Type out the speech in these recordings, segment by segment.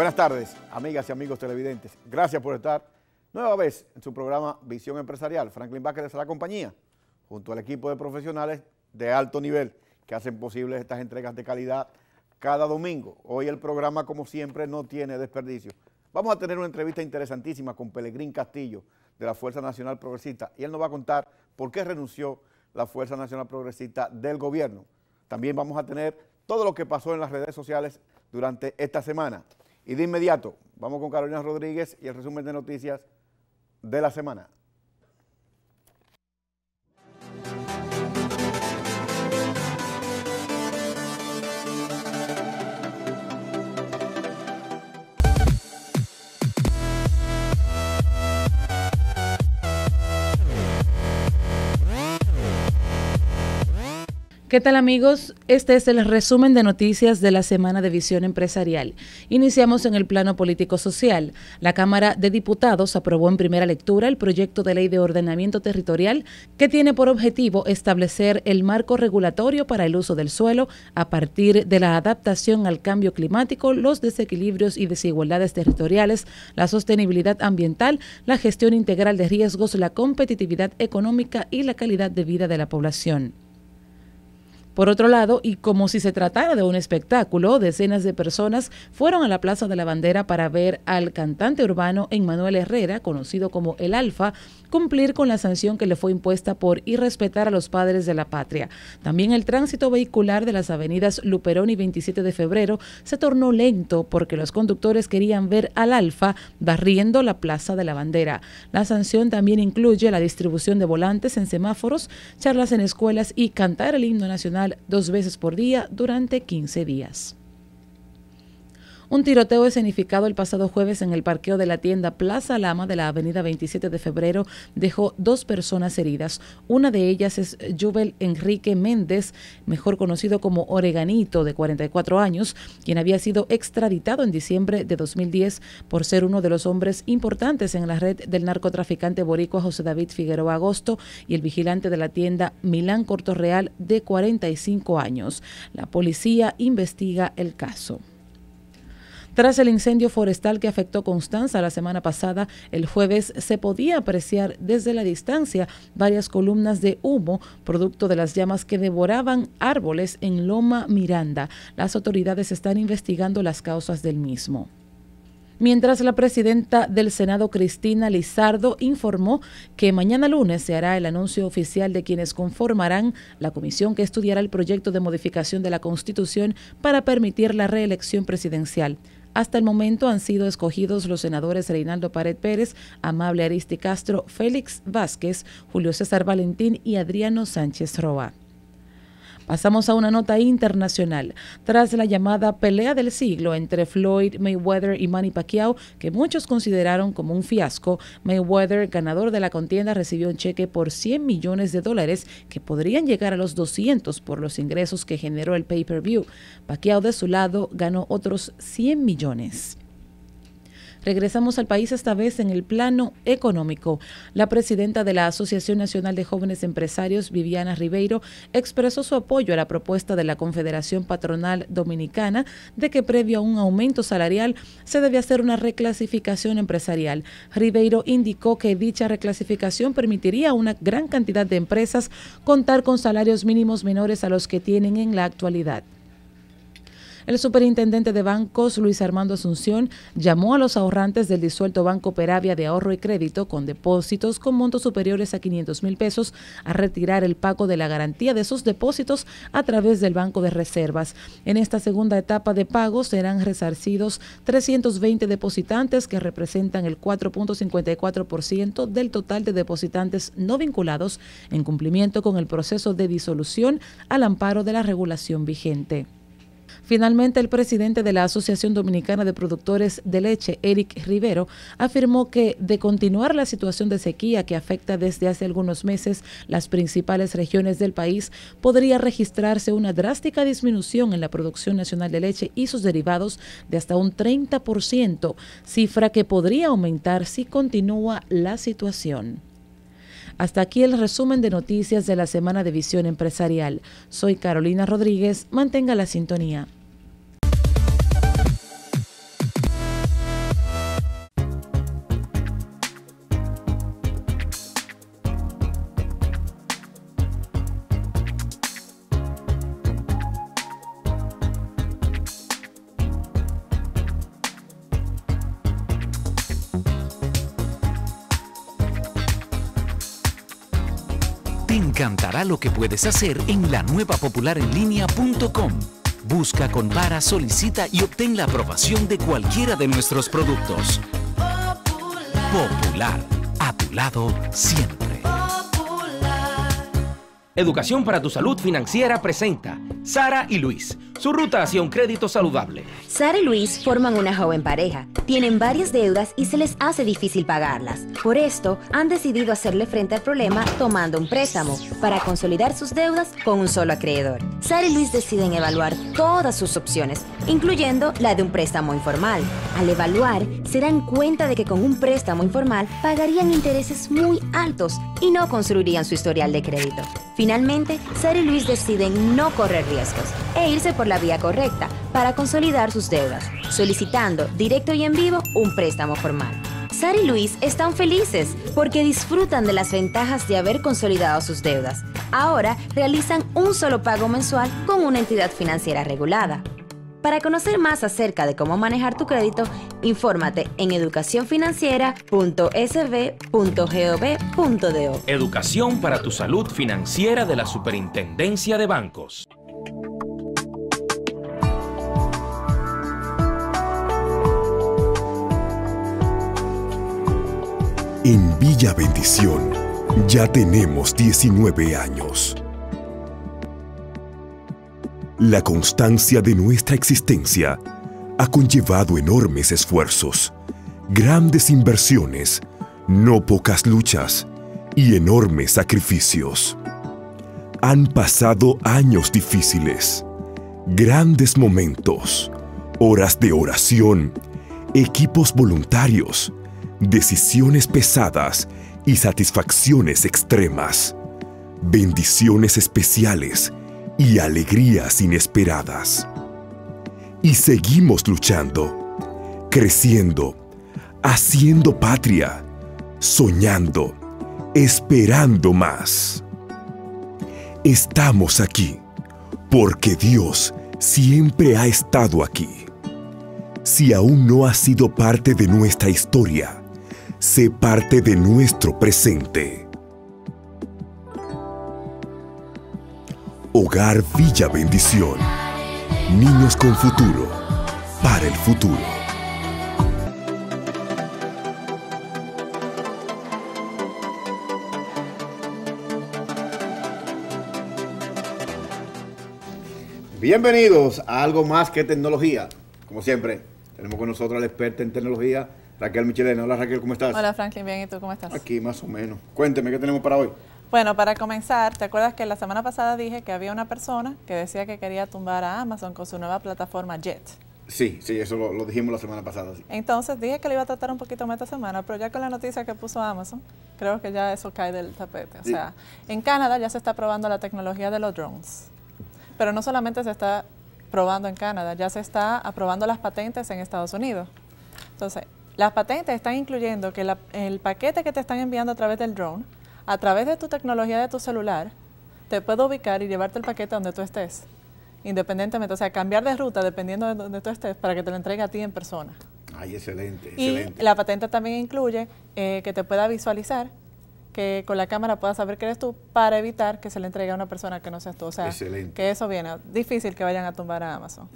Buenas tardes, amigas y amigos televidentes. Gracias por estar nueva vez en su programa Visión Empresarial. Franklin Vázquez de la compañía, junto al equipo de profesionales de alto nivel que hacen posible estas entregas de calidad cada domingo. Hoy el programa, como siempre, no tiene desperdicio. Vamos a tener una entrevista interesantísima con Pelegrín Castillo, de la Fuerza Nacional Progresista, y él nos va a contar por qué renunció la Fuerza Nacional Progresista del gobierno. También vamos a tener todo lo que pasó en las redes sociales durante esta semana. Y de inmediato, vamos con Carolina Rodríguez y el resumen de noticias de la semana. ¿Qué tal, amigos? Este es el resumen de noticias de la semana de Visión Empresarial. Iniciamos en el plano político-social. La Cámara de Diputados aprobó en primera lectura el proyecto de ley de ordenamiento territorial que tiene por objetivo establecer el marco regulatorio para el uso del suelo a partir de la adaptación al cambio climático, los desequilibrios y desigualdades territoriales, la sostenibilidad ambiental, la gestión integral de riesgos, la competitividad económica y la calidad de vida de la población. Por otro lado, y como si se tratara de un espectáculo, decenas de personas fueron a la Plaza de la Bandera para ver al cantante urbano Emmanuel Herrera, conocido como El Alfa, cumplir con la sanción que le fue impuesta por irrespetar a los padres de la patria. También el tránsito vehicular de las avenidas Luperón y 27 de febrero se tornó lento porque los conductores querían ver al Alfa barriendo la Plaza de la Bandera. La sanción también incluye la distribución de volantes en semáforos, charlas en escuelas y cantar el himno nacional 2 veces por día durante 15 días. Un tiroteo escenificado el pasado jueves en el parqueo de la tienda Plaza Lama de la avenida 27 de febrero dejó 2 personas heridas. Una de ellas es Jubel Enrique Méndez, mejor conocido como Oreganito, de 44 años, quien había sido extraditado en diciembre de 2010 por ser uno de los hombres importantes en la red del narcotraficante boricua José David Figueroa Agosto y el vigilante de la tienda Milán Cortorreal, de 45 años. La policía investiga el caso. Tras el incendio forestal que afectó Constanza la semana pasada, el jueves se podía apreciar desde la distancia varias columnas de humo, producto de las llamas que devoraban árboles en Loma Miranda. Las autoridades están investigando las causas del mismo. Mientras, la presidenta del Senado, Cristina Lizardo, informó que mañana lunes se hará el anuncio oficial de quienes conformarán la comisión que estudiará el proyecto de modificación de la Constitución para permitir la reelección presidencial. Hasta el momento han sido escogidos los senadores Reinaldo Pared Pérez, Amable Aristi Castro, Félix Vázquez, Julio César Valentín y Adriano Sánchez Roa. Pasamos a una nota internacional. Tras la llamada pelea del siglo entre Floyd Mayweather y Manny Pacquiao, que muchos consideraron como un fiasco, Mayweather, ganador de la contienda, recibió un cheque por $100 millones que podrían llegar a los 200 por los ingresos que generó el pay-per-view. Pacquiao, de su lado, ganó otros 100 millones. Regresamos al país, esta vez en el plano económico. La presidenta de la Asociación Nacional de Jóvenes Empresarios, Viviana Ribeiro, expresó su apoyo a la propuesta de la Confederación Patronal Dominicana de que previo a un aumento salarial se debe hacer una reclasificación empresarial. Ribeiro indicó que dicha reclasificación permitiría a una gran cantidad de empresas contar con salarios mínimos menores a los que tienen en la actualidad. El superintendente de bancos, Luis Armando Asunción, llamó a los ahorrantes del disuelto Banco Peravia de Ahorro y Crédito con depósitos con montos superiores a 500,000 pesos a retirar el pago de la garantía de sus depósitos a través del Banco de Reservas. En esta segunda etapa de pago serán resarcidos 320 depositantes, que representan el 4.54% del total de depositantes no vinculados, en cumplimiento con el proceso de disolución al amparo de la regulación vigente. Finalmente, el presidente de la Asociación Dominicana de Productores de Leche, Eric Rivero, afirmó que, de continuar la situación de sequía que afecta desde hace algunos meses las principales regiones del país, podría registrarse una drástica disminución en la producción nacional de leche y sus derivados de hasta un 30%, cifra que podría aumentar si continúa la situación. Hasta aquí el resumen de noticias de la semana de Visión Empresarial. Soy Carolina Rodríguez. Mantenga la sintonía. Te encantará lo que puedes hacer en la nueva popularenlinea.com. Busca, compara, solicita y obtén la aprobación de cualquiera de nuestros productos. Popular, a tu lado siempre. Educación para tu Salud Financiera presenta Sara y Luis, su ruta hacia un crédito saludable. Sara y Luis forman una joven pareja. Tienen varias deudas y se les hace difícil pagarlas. Por esto, han decidido hacerle frente al problema tomando un préstamo para consolidar sus deudas con un solo acreedor. Sara y Luis deciden evaluar todas sus opciones, incluyendo la de un préstamo informal. Al evaluar, se dan cuenta de que con un préstamo informal pagarían intereses muy altos y no construirían su historial de crédito. Finalmente, Sara y Luis deciden no correr riesgos e irse por la vía correcta para consolidar sus deudas, solicitando directo y en vivo un préstamo formal. Sara y Luis están felices porque disfrutan de las ventajas de haber consolidado sus deudas. Ahora realizan un solo pago mensual con una entidad financiera regulada. Para conocer más acerca de cómo manejar tu crédito, infórmate en educacionfinanciera.sb.gov.do. Educación para tu Salud Financiera de la Superintendencia de Bancos. En Villa Bendición ya tenemos 19 años. La constancia de nuestra existencia ha conllevado enormes esfuerzos, grandes inversiones, no pocas luchas y enormes sacrificios. Han pasado años difíciles, grandes momentos, horas de oración, equipos voluntarios, decisiones pesadas y satisfacciones extremas, bendiciones especiales y alegrías inesperadas. Y seguimos luchando, creciendo, haciendo patria, soñando, esperando más. Estamos aquí porque Dios siempre ha estado aquí. Si aún no has sido parte de nuestra historia, sé parte de nuestro presente. Hogar Villa Bendición. Niños con futuro, para el futuro. Bienvenidos a Algo Más que Tecnología. Como siempre, tenemos con nosotros a la experta en tecnología, Raquel Michelena. Hola Raquel, ¿cómo estás? Hola Franklin, bien, ¿y tú cómo estás? Aquí más o menos. Cuénteme, ¿qué tenemos para hoy? Bueno, para comenzar, ¿te acuerdas que la semana pasada dije que había una persona que decía que quería tumbar a Amazon con su nueva plataforma Jet? Sí, eso lo dijimos la semana pasada. Sí. Entonces dije que lo iba a tratar un poquito más esta semana, pero ya con la noticia que puso Amazon, creo que ya eso cae del tapete. O sea, en Canadá ya se está probando la tecnología de los drones, pero no solamente se está probando en Canadá, ya se está aprobando las patentes en Estados Unidos. Entonces, las patentes están incluyendo que el paquete que te están enviando a través del drone, a través de tu tecnología de tu celular, te puede ubicar y llevarte el paquete donde tú estés, independientemente, o sea, cambiar de ruta dependiendo de donde tú estés para que te lo entregue a ti en persona. Ay, excelente, y excelente. La patente también incluye que te pueda visualizar, que con la cámara puedas saber que eres tú para evitar que se le entregue a una persona que no seas tú. O sea, excelente. Que eso viene. Difícil que vayan a tumbar a Amazon.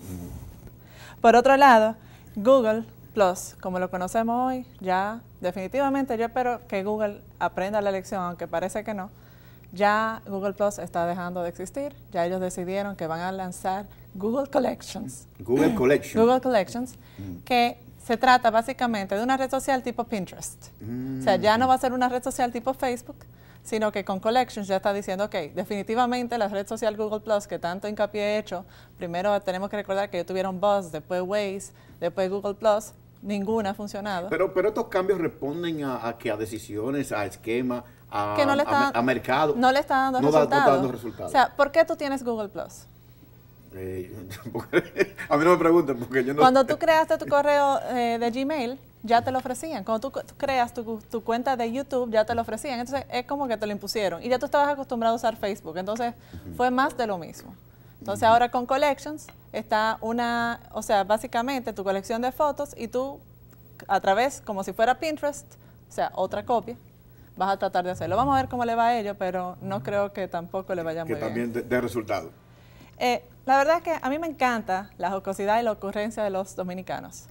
Por otro lado, Google Plus, como lo conocemos hoy, ya definitivamente yo espero que Google aprenda la lección, aunque parece que no. Ya Google Plus está dejando de existir, ya ellos decidieron que van a lanzar Google Collections. Google Collections. Google Collections, que se trata básicamente de una red social tipo Pinterest. O sea, ya no va a ser una red social tipo Facebook, sino que con Collections ya está diciendo, ok, definitivamente la red social Google Plus, que tanto hincapié he hecho, primero tenemos que recordar que ellos tuvieron Buzz, después Waze, después Google Plus, ninguna ha funcionado. Pero estos cambios responden a decisiones, a esquemas, que no le está, a mercado. No le está dando resultados. No está dando resultados. O sea, ¿por qué tú tienes Google Plus? A mí no me pregunten porque yo no... Cuando tú creaste tu correo de Gmail, ya te lo ofrecían. Cuando tú creas tu cuenta de YouTube, ya te lo ofrecían. Entonces, es como que te lo impusieron. Y ya tú estabas acostumbrado a usar Facebook. Entonces, fue más de lo mismo. Entonces, ahora con Collections está o sea, básicamente tu colección de fotos y tú, a través, como si fuera Pinterest, o sea, otra copia, vas a tratar de hacerlo. Vamos a ver cómo le va a ellos, pero no creo que tampoco le vaya muy bien. Que también dé resultado. La verdad es que a mí me encanta la jocosidad y la ocurrencia de los dominicanos.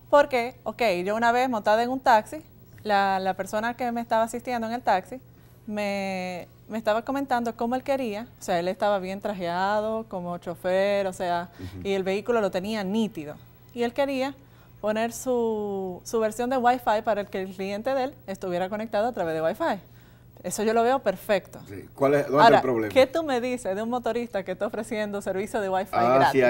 Porque, yo una vez montada en un taxi, la persona que me estaba asistiendo en el taxi me estaba comentando cómo él quería, o sea, él estaba bien trajeado como chofer, o sea, y el vehículo lo tenía nítido. Y él quería poner su versión de Wi-Fi para que el cliente de él estuviera conectado a través de Wi-Fi. Eso yo lo veo perfecto. Sí. ¿Dónde Ahora, está el problema? ¿qué tú me dices de un motorista que está ofreciendo servicio de Wi-Fi gratis? Sí,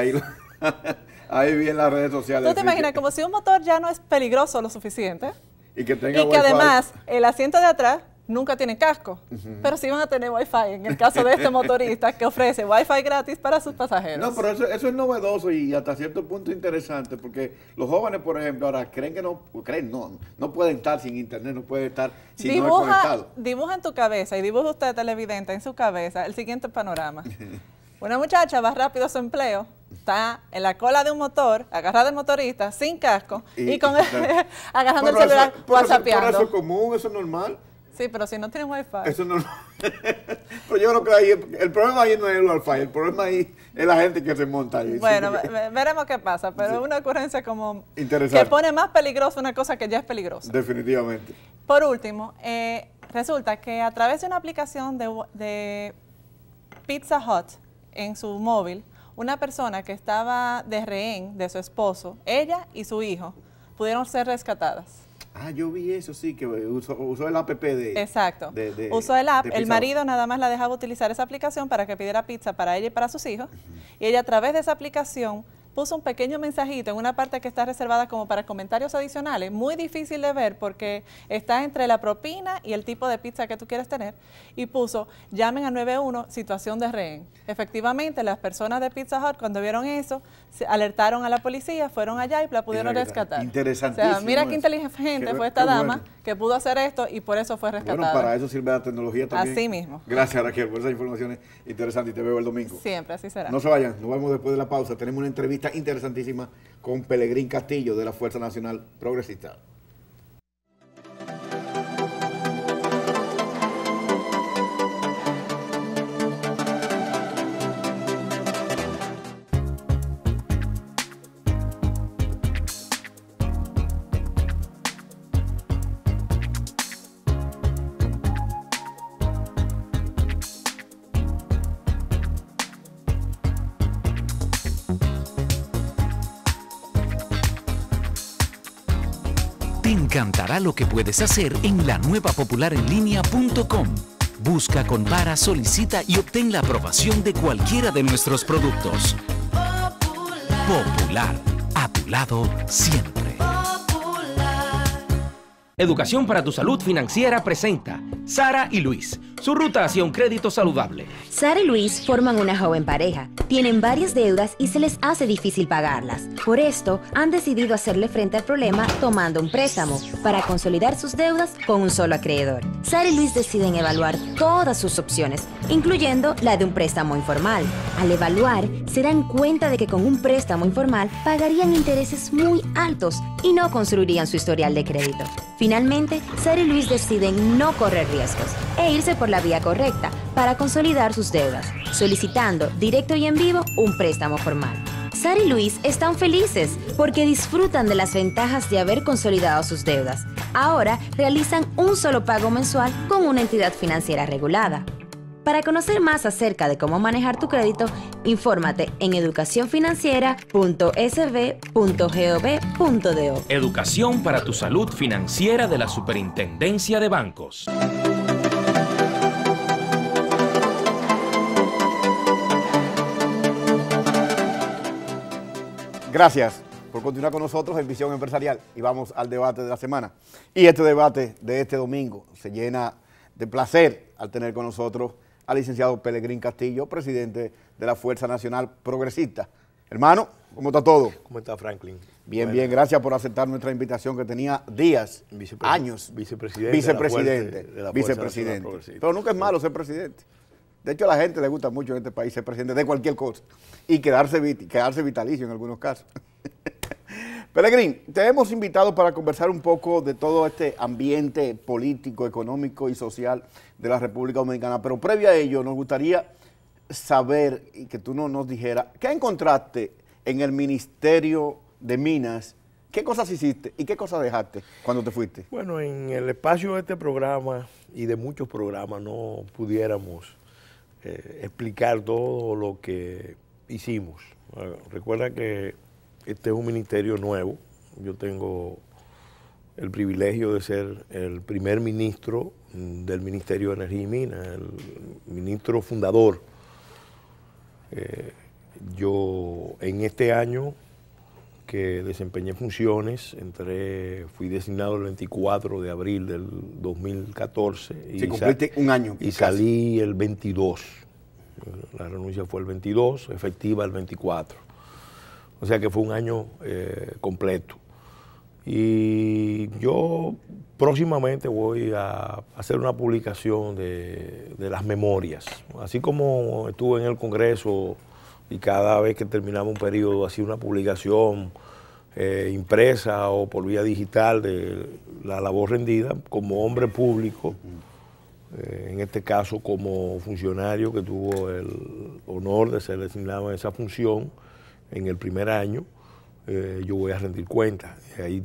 ahí vi en las redes sociales. ¿Tú te imaginas como si un motor ya no es peligroso lo suficiente? Y que tenga Wi-Fi. Además el asiento de atrás nunca tiene casco, pero sí van a tener Wi-Fi en el caso de este motorista que ofrece Wi-Fi gratis para sus pasajeros. No, pero eso es novedoso y hasta cierto punto interesante, porque los jóvenes, por ejemplo, ahora creen que no pueden estar sin internet, no pueden estar si no es conectado. Dibuja en tu cabeza y dibuja usted, televidente, en su cabeza el siguiente panorama. Una muchacha va rápido a su empleo, está en la cola de un motor, agarrada del motorista, sin casco, y agarrando el celular, whatsappeando. Pero eso es común, eso es normal. Sí, pero si no tienen Wi-Fi. Eso no. Pero yo creo que ahí el problema ahí no es el Wi-Fi, el problema ahí es la gente que se monta ahí. Bueno, veremos qué pasa, pero es una ocurrencia como interesante, que pone más peligrosa una cosa que ya es peligrosa. Definitivamente. Por último, resulta que a través de una aplicación de Pizza Hut en su móvil, una persona que estaba de rehén de su esposo, ella y su hijo, pudieron ser rescatadas. Yo vi eso, sí, que usó el app de... Exacto. Usó el app, el marido nada más la dejaba utilizar esa aplicación para que pidiera pizza para ella y para sus hijos, y ella a través de esa aplicación puso un pequeño mensajito en una parte que está reservada como para comentarios adicionales, muy difícil de ver porque está entre la propina y el tipo de pizza que tú quieres tener, y puso, llamen a 91, situación de rehén. Efectivamente, las personas de Pizza Hut, cuando vieron eso, se alertaron a la policía, fueron allá y la pudieron rescatar. Interesantísimo. O sea, mira qué inteligente fue esta dama que pudo hacer esto y por eso fue rescatada. Bueno, para eso sirve la tecnología también. Así mismo. Gracias, Raquel, por esas informaciones interesantes y te veo el domingo. Siempre, así será. No se vayan, nos vemos después de la pausa. Tenemos una entrevista interesantísima con Pelegrín Castillo de la Fuerza Nacional Progresista. Te encantará lo que puedes hacer en la nueva popularenlinea.com. Busca, compara, solicita y obtén la aprobación de cualquiera de nuestros productos. Popular, a tu lado siempre. Educación para tu Salud Financiera presenta Sara y Luis, su ruta hacia un crédito saludable. Sara y Luis forman una joven pareja. Tienen varias deudas y se les hace difícil pagarlas. Por esto, han decidido hacerle frente al problema tomando un préstamo para consolidar sus deudas con un solo acreedor. Sara y Luis deciden evaluar todas sus opciones, incluyendo la de un préstamo informal. Al evaluar, se dan cuenta de que con un préstamo informal pagarían intereses muy altos y no construirían su historial de crédito. Finalmente, Sara y Luis deciden no correr riesgos e irse por la vía correcta para consolidar sus deudas, solicitando directo y en vivo un préstamo formal. Sara y Luis están felices porque disfrutan de las ventajas de haber consolidado sus deudas. Ahora realizan un solo pago mensual con una entidad financiera regulada. Para conocer más acerca de cómo manejar tu crédito, infórmate en educacionfinanciera.sb.gov.do. Educación para tu Salud Financiera de la Superintendencia de Bancos. Gracias por continuar con nosotros en Visión Empresarial y vamos al debate de la semana. Y este debate de este domingo se llena de placer al tener con nosotros al licenciado Pelegrín Castillo, presidente de la Fuerza Nacional Progresista. Hermano, ¿cómo está todo? ¿Cómo está, Franklin? Bien, bueno. Bien, gracias por aceptar nuestra invitación que tenía días, años. Vicepresidente. Pero nunca es malo ser presidente. De hecho, a la gente le gusta mucho en este país ser presidente de cualquier cosa y quedarse vitalicio en algunos casos. Pelegrín, te hemos invitado para conversar un poco de todo este ambiente político, económico y social de la República Dominicana, pero previo a ello nos gustaría saber y que tú nos dijeras, ¿qué encontraste en el Ministerio de Minas? ¿Qué cosas hiciste y qué cosas dejaste cuando te fuiste? Bueno, en el espacio de este programa y de muchos programas no pudiéramos explicar todo lo que hicimos. Recuerda que este es un ministerio nuevo. Yo tengo el privilegio de ser el primer ministro del Ministerio de Energía y Minas, el ministro fundador. Yo en este año que desempeñé funciones, fui designado el 24 de abril del 2014. Sí, cumpliste un año. Y salí el 22. La renuncia fue el 22, efectiva el 24. O sea que fue un año completo. Y yo próximamente voy a hacer una publicación de las memorias. Así como estuve en el Congreso y cada vez que terminaba un periodo hacía una publicación impresa o por vía digital de la labor rendida como hombre público, en este caso como funcionario que tuvo el honor de ser designado en esa función en el primer año, yo voy a rendir cuentas. Y ahí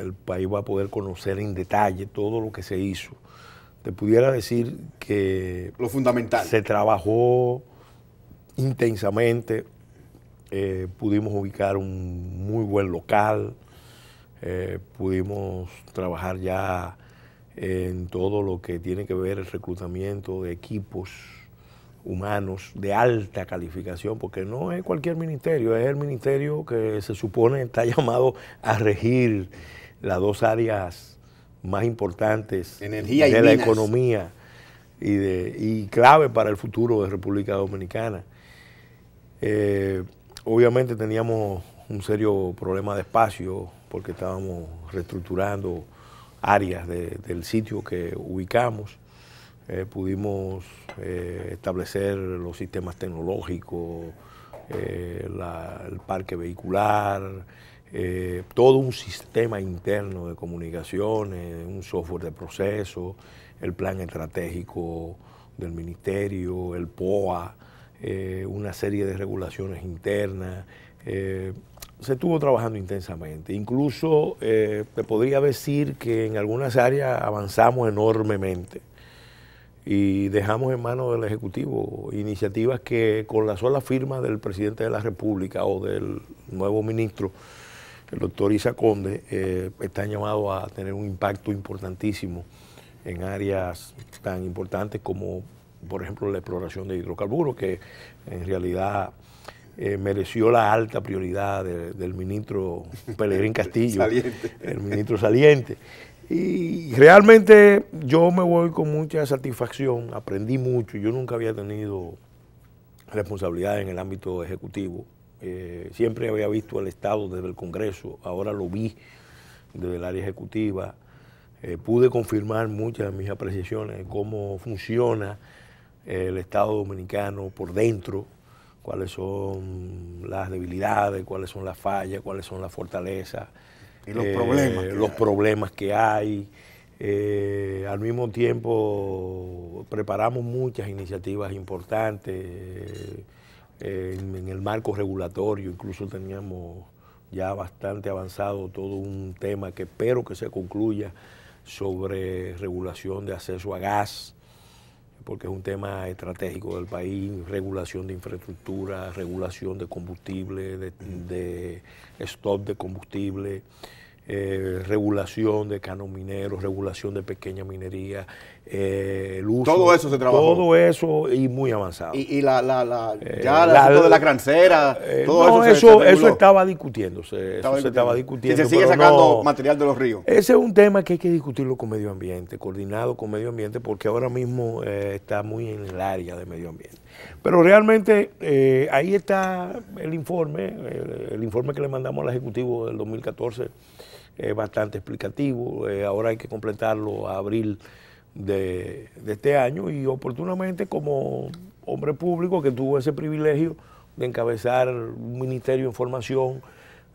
el país va a poder conocer en detalle todo lo que se hizo. Te pudiera decir que lo fundamental se trabajó intensamente, pudimos ubicar un muy buen local, pudimos trabajar ya en todo lo que tiene que ver el reclutamiento de equipos humanos de alta calificación, porque no es cualquier ministerio, es el ministerio que se supone está llamado a regir las dos áreas más importantes energía y de la minas. Economía y clave para el futuro de República Dominicana. Obviamente teníamos un serio problema de espacio porque estábamos reestructurando áreas del sitio que ubicamos. Pudimos establecer los sistemas tecnológicos, el parque vehicular, todo un sistema interno de comunicaciones, un software de proceso, el plan estratégico del ministerio, el POA, una serie de regulaciones internas. Se estuvo trabajando intensamente. Incluso te podría decir que en algunas áreas avanzamos enormemente y dejamos en manos del Ejecutivo iniciativas que con la sola firma del presidente de la República o del nuevo ministro, el doctor Isa Conde, están llamados a tener un impacto importantísimo en áreas tan importantes como, por ejemplo, la exploración de hidrocarburos, que en realidad mereció la alta prioridad del ministro Pelegrín Castillo, el ministro saliente. Y realmente yo me voy con mucha satisfacción, aprendí mucho, yo nunca había tenido responsabilidad en el ámbito ejecutivo, siempre había visto el Estado desde el Congreso, ahora lo vi desde el área ejecutiva, pude confirmar muchas de mis apreciaciones de cómo funciona el Estado dominicano por dentro, cuáles son las debilidades, cuáles son las fallas, cuáles son las fortalezas. Y los problemas que hay. Al mismo tiempo preparamos muchas iniciativas importantes en el marco regulatorio, incluso teníamos ya bastante avanzado todo un tema que espero que se concluya sobre regulación de acceso a gas, porque es un tema estratégico del país, regulación de infraestructura, regulación de combustible, de stock de combustible, regulación de canos mineros, regulación de pequeña minería, el uso. Todo eso se trabajó. Todo eso y muy avanzado. Y ya el asunto de la grancera, todo no, eso estaba discutiéndose. Eso se estaba discutiendo. Y se sigue sacando material de los ríos. Ese es un tema que hay que discutirlo con medio ambiente, coordinado con medio ambiente, porque ahora mismo está muy en el área de medio ambiente. Pero realmente ahí está el informe que le mandamos al Ejecutivo del 2014, es bastante explicativo. Ahora hay que completarlo a abril de este año y oportunamente como hombre público que tuvo ese privilegio de encabezar un ministerio de información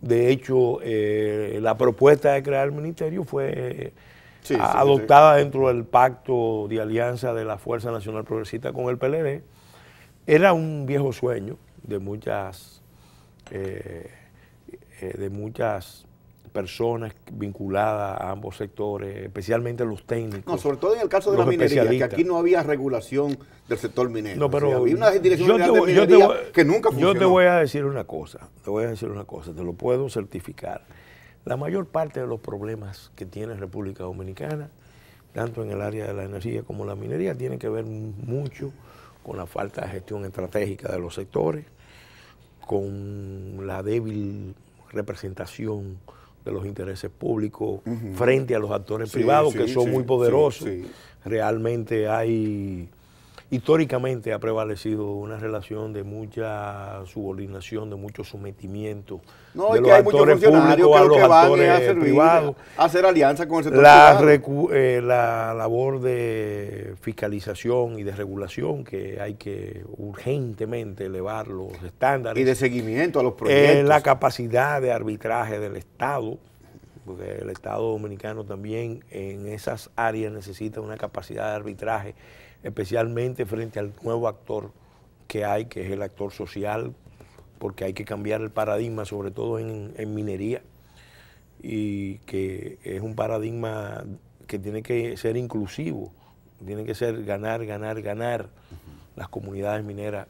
De hecho, la propuesta de crear el ministerio fue adoptada dentro del pacto de alianza de la Fuerza Nacional Progresista con el PLD. Era un viejo sueño de muchas personas vinculadas a ambos sectores, especialmente los técnicos. No, sobre todo en el caso de la minería, que aquí no había regulación del sector minero. No, pero había una dirección general de minería que nunca funcionó. Yo te voy a decir una cosa, te lo puedo certificar. La mayor parte de los problemas que tiene República Dominicana, tanto en el área de la energía como la minería, tienen que ver mucho con la falta de gestión estratégica de los sectores, con la débil representación de los intereses públicos frente a los actores privados que son muy poderosos. Realmente históricamente ha prevalecido una relación de mucha subordinación, de mucho sometimiento de los actores públicos a los actores privados. Hacer alianza con el sector privado. La labor de fiscalización y de regulación, que hay que urgentemente elevar los estándares. Y de seguimiento a los proyectos. La capacidad de arbitraje del Estado, porque el Estado dominicano también en esas áreas necesita una capacidad de arbitraje, especialmente frente al nuevo actor que hay, que es el actor social, porque hay que cambiar el paradigma, sobre todo en minería, y que es un paradigma que tiene que ser inclusivo, tiene que ser ganar, ganar, ganar. Las comunidades mineras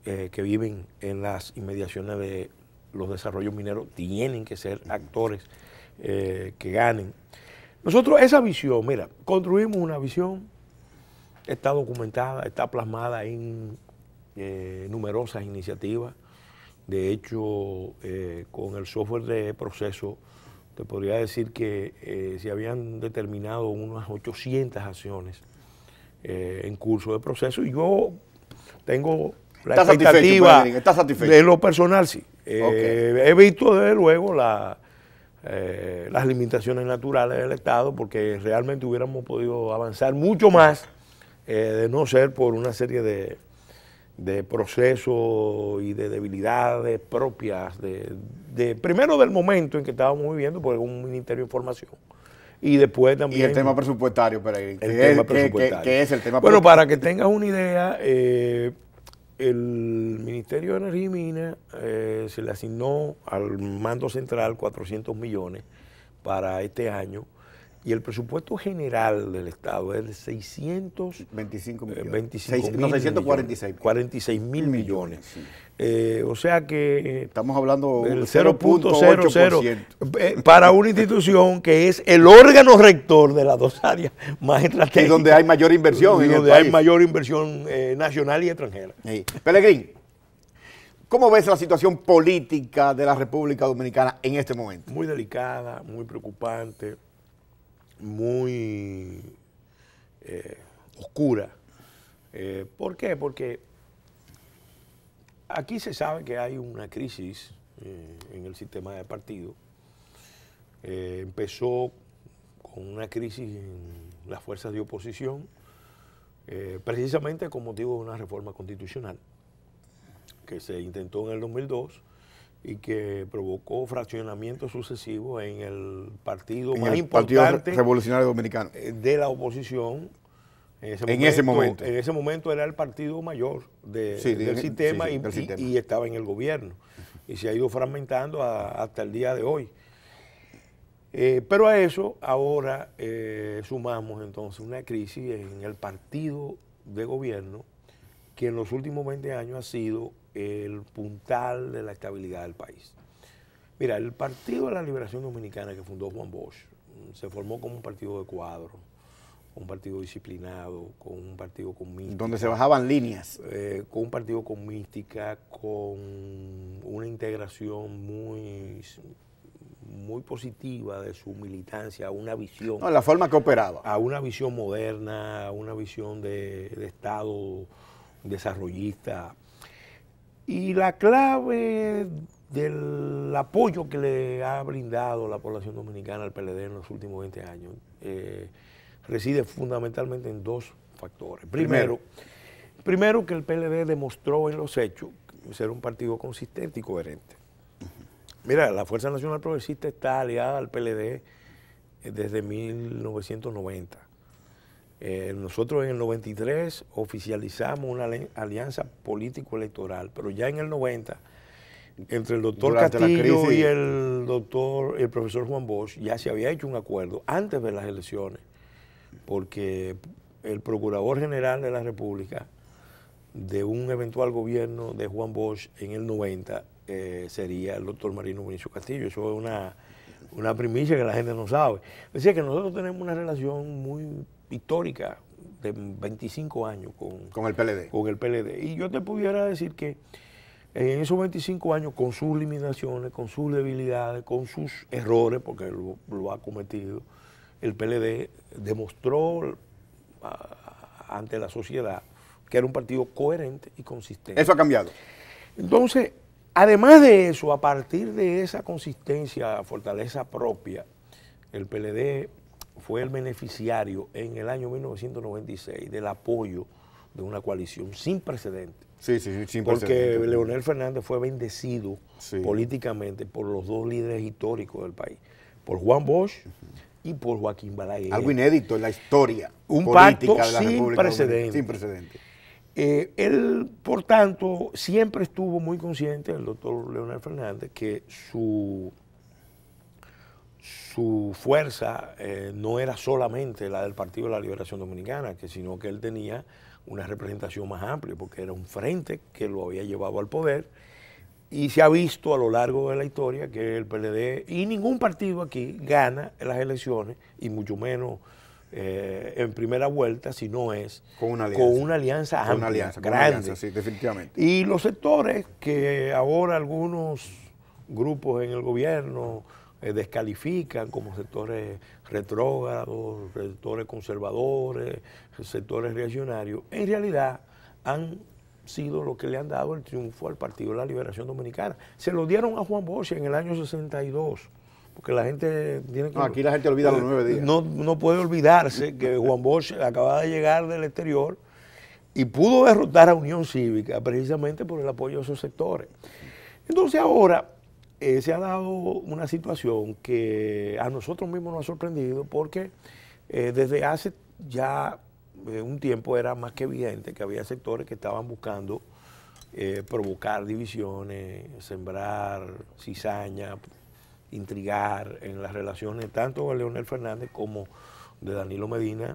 que viven en las inmediaciones de los desarrollos mineros tienen que ser actores que ganen. Nosotros esa visión, mira, construimos una visión, está documentada, está plasmada en numerosas iniciativas. De hecho, con el software de proceso, te podría decir que se habían determinado unas 800 acciones en curso de proceso, y yo tengo la expectativa de lo personal, sí. He visto desde luego las limitaciones naturales del Estado, porque realmente hubiéramos podido avanzar mucho más de no ser por una serie de procesos y de debilidades propias primero del momento en que estábamos viviendo, porque es un Ministerio de Información, y después también... Y el tema presupuestario, Peregrín, que es el tema Bueno, para que tengas una idea, el Ministerio de Energía y Minas se le asignó al mando central 400 millones para este año, y el presupuesto general del Estado es de 646 mil millones. Sí. O sea que estamos hablando del 0.08% para una institución que es el órgano rector de las dos áreas más estratégicas. Y donde hay mayor inversión. Y donde hay mayor inversión nacional y extranjera. Sí. Pelegrín, ¿cómo ves la situación política de la República Dominicana en este momento? Muy delicada, muy preocupante, muy oscura. ¿Por qué? Porque aquí se sabe que hay una crisis en el sistema de partido. Empezó con una crisis en las fuerzas de oposición, precisamente con motivo de una reforma constitucional que se intentó en el 2002 y que provocó fraccionamientos sucesivos en el partido más importante, Partido Revolucionario Dominicano, de la oposición. En ese momento era el partido mayor del sistema, y estaba en el gobierno, y se ha ido fragmentando hasta el día de hoy. Pero a eso ahora sumamos entonces una crisis en el partido de gobierno, que en los últimos 20 años ha sido el puntal de la estabilidad del país. Mira, el Partido de la Liberación Dominicana que fundó Juan Bosch se formó como un partido de cuadro, un partido disciplinado, con un partido con mística. Donde se bajaban líneas. Con un partido con mística, con una integración muy positiva de su militancia, a una visión. No, la forma que operaba. A una visión moderna, a una visión de Estado desarrollista. Y la clave del apoyo que le ha brindado la población dominicana al PLD en los últimos 20 años reside fundamentalmente en dos factores. Primero, que el PLD demostró en los hechos ser un partido consistente y coherente. Mira, la Fuerza Nacional Progresista está aliada al PLD desde 1990. Nosotros en el 93 oficializamos una alianza político-electoral, pero ya en el 90, entre el doctor Castillo y el profesor Juan Bosch, ya se había hecho un acuerdo antes de las elecciones, porque el Procurador General de la República de un eventual gobierno de Juan Bosch en el 90 sería el doctor Marino Benicio Castillo. Eso es una primicia que la gente no sabe. Es decir, que nosotros tenemos una relación muy histórica de 25 años con el PLD. Con el PLD. Y yo te pudiera decir que en esos 25 años, con sus limitaciones, con sus debilidades, con sus errores, porque lo ha cometido, el PLD demostró ante la sociedad que era un partido coherente y consistente. ¿Eso ha cambiado? Entonces, además de eso, a partir de esa consistencia, fortaleza propia, el PLD fue el beneficiario en el año 1996 del apoyo de una coalición sin precedentes. Sí, sin porque precedentes. Leonel Fernández fue bendecido políticamente por los dos líderes históricos del país, por Juan Bosch y por Joaquín Balaguer. Algo inédito en la historia un política pacto de la sin República precedentes. Sin precedentes. Él, por tanto, siempre estuvo muy consciente, el doctor Leonel Fernández, que su fuerza no era solamente la del Partido de la Liberación Dominicana, sino que él tenía una representación más amplia, porque era un frente que lo había llevado al poder, y se ha visto a lo largo de la historia que el PLD y ningún partido aquí gana en las elecciones, y mucho menos en primera vuelta, si no es con una alianza amplia, una alianza grande. Sí, definitivamente. Y los sectores que ahora algunos grupos en el gobierno descalifican como sectores retrógrados, sectores conservadores, sectores reaccionarios, en realidad han sido los que le han dado el triunfo al Partido de la Liberación Dominicana. Se lo dieron a Juan Bosch en el año 62. Porque la gente tiene que... No, aquí la gente olvida los 9 días. No puede olvidarse que Juan Bosch acababa de llegar del exterior y pudo derrotar a Unión Cívica precisamente por el apoyo de esos sectores. Entonces ahora se ha dado una situación que a nosotros mismos nos ha sorprendido, porque desde hace ya un tiempo era más que evidente que había sectores que estaban buscando provocar divisiones, sembrar cizaña, intrigar en las relaciones tanto de Leonel Fernández como de Danilo Medina.